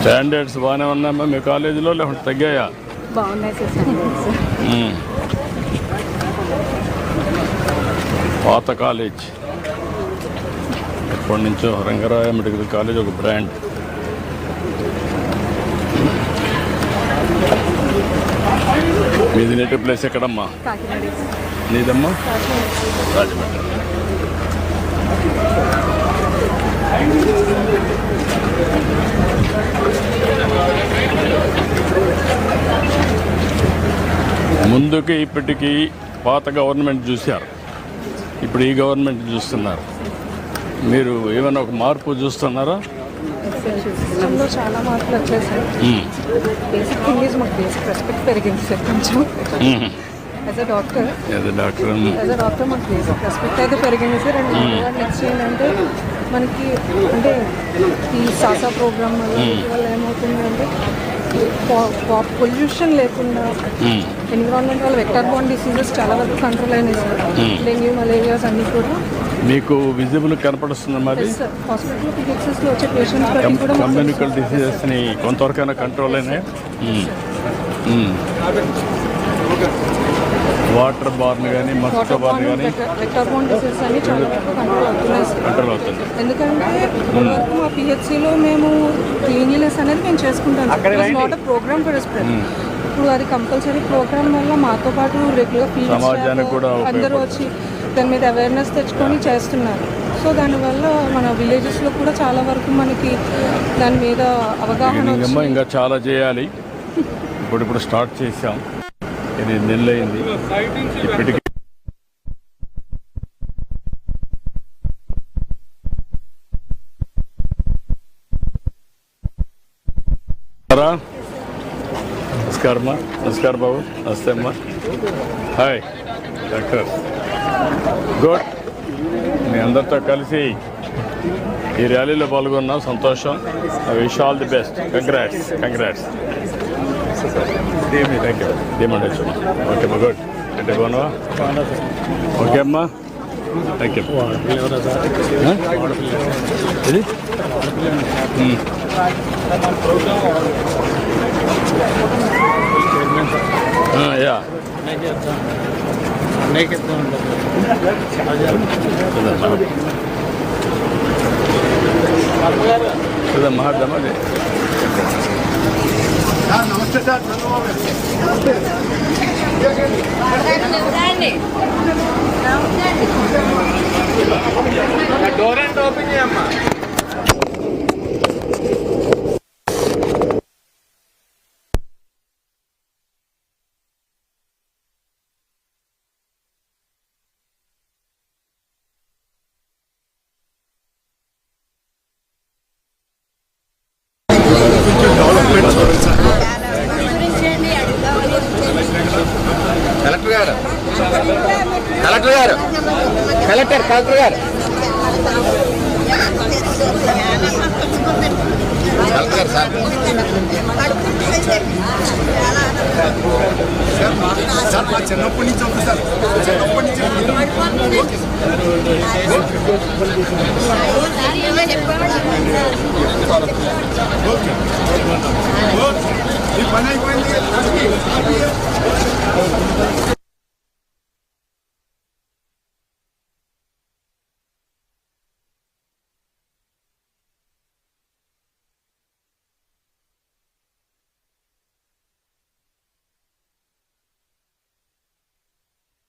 Standards బాగానే ఉన్నాయమ్మా మీ కాలేజీలో, లేకుంటే తగ్గాయా? బాగున్నాయి సార్ స్టాండర్డ్స్. పాత కాలేజ్, ఎప్పటి నుంచో రంగరాయ మెడికల్ కాలేజ్ ఒక బ్రాండ్. మీది నేటివ్ ప్లేస్ ఎక్కడమ్మా? నీదమ్మా? రాజమండ్రి. ముందుకి ఇప్పటికీ పాత గవర్నమెంట్ చూశారు, ఇప్పుడు ఈ గవర్నమెంట్ చూస్తున్నారు. మీరు ఏమైనా ఒక మార్పు చూస్తున్నారా? సిస్టంలో చాలా మార్పులు వచ్చాయి సార్. బేసిక్ థింగ్ ఈజ్ మాకు బేసిక్ రెస్పెక్ట్ పెరిగింది సార్ కొంచెం. యాజ్ అ డాక్టర్ మాకు బేసిక్ రెస్పెక్ట్ అయితే పెరిగింది సార్. అండ్ నెక్స్ట్ ఏంటంటే మనకి అంటే ఈ సాసా ప్రోగ్రామ్ వల్ల ఏమవుతుంది అంటే పొల్యూషన్ లేకుండా ఎన్విరాన్మెంట్ వల్ల వెక్టర్ బోర్న్ డిసీజెస్ చాలా వరకు కంట్రోల్ అయినాయి సార్. డెంగ్యూ, మలేరియాస్ అన్నీ కూడా మీకు విజిబుల్ కనపడుతుంది. మరి హాస్పిటల్ పిహెచ్ఎస్లో వచ్చే పేషెంట్స్ కూడా కమ్యూనికల్ డిసీజెస్ని కొంతవరకైనా కంట్రోల్ అయినాయి. వాటర్ బార్న్ కానీ మస్కిటో బార్న్ కానీ వెక్టర్ బోర్న్ డిసీజెస్ అన్ని చాలా వరకు కంట్రోల్ అవుతుంది. ఎందుకంటే ఇప్పటివరకు మా పిహెచ్సిలో మేము క్లీన్లీనెస్ అనేది మేము చేసుకుంటాం. Not a program for spread. ఇప్పుడు అది కంపల్సరీ ప్రోగ్రామ్ వల్ల మాతో పాటు రెగ్యులర్ సమాజానికి కూడా అందరూ వచ్చి దాని మీద అవేర్నెస్ తెచ్చుకొని చేస్తున్నారు. సో దానివల్ల మన విలేజెస్లో కూడా చాలా వరకు మనకి దాని మీద అవగాహన. ఇంకా చాలా చేయాలి. ఇప్పుడు స్టార్ట్ చేసాం, 8 నెలలు అయింది. ఇప్పటికీ నమస్కారమ్మా. నమస్కారం బాబు. నమస్తే అమ్మా. Hi doctor. గుడ్. మీ అందరితో కలిసి ఈ ర్యాలీలో పాల్గొన్నాం, సంతోషం. Wish all the best. Congrats. Thank you. ఏమండొచ్చమ్మా? ఓకే అమ్మా. గుడ్. అంటే బాగున్నావా? ఓకే అమ్మా. Thank you. ఇది యా మాట్లాడదామా? నమస్తే సార్. డోర్ అండ్ ఓపెన్ చేయమ్మా. కలెక్టర్ గారు సార్ మా చిన్నప్పటి నుంచి ఉంది సార్. చిన్నప్పటి నుంచి ఈ పని అయిపోయింది.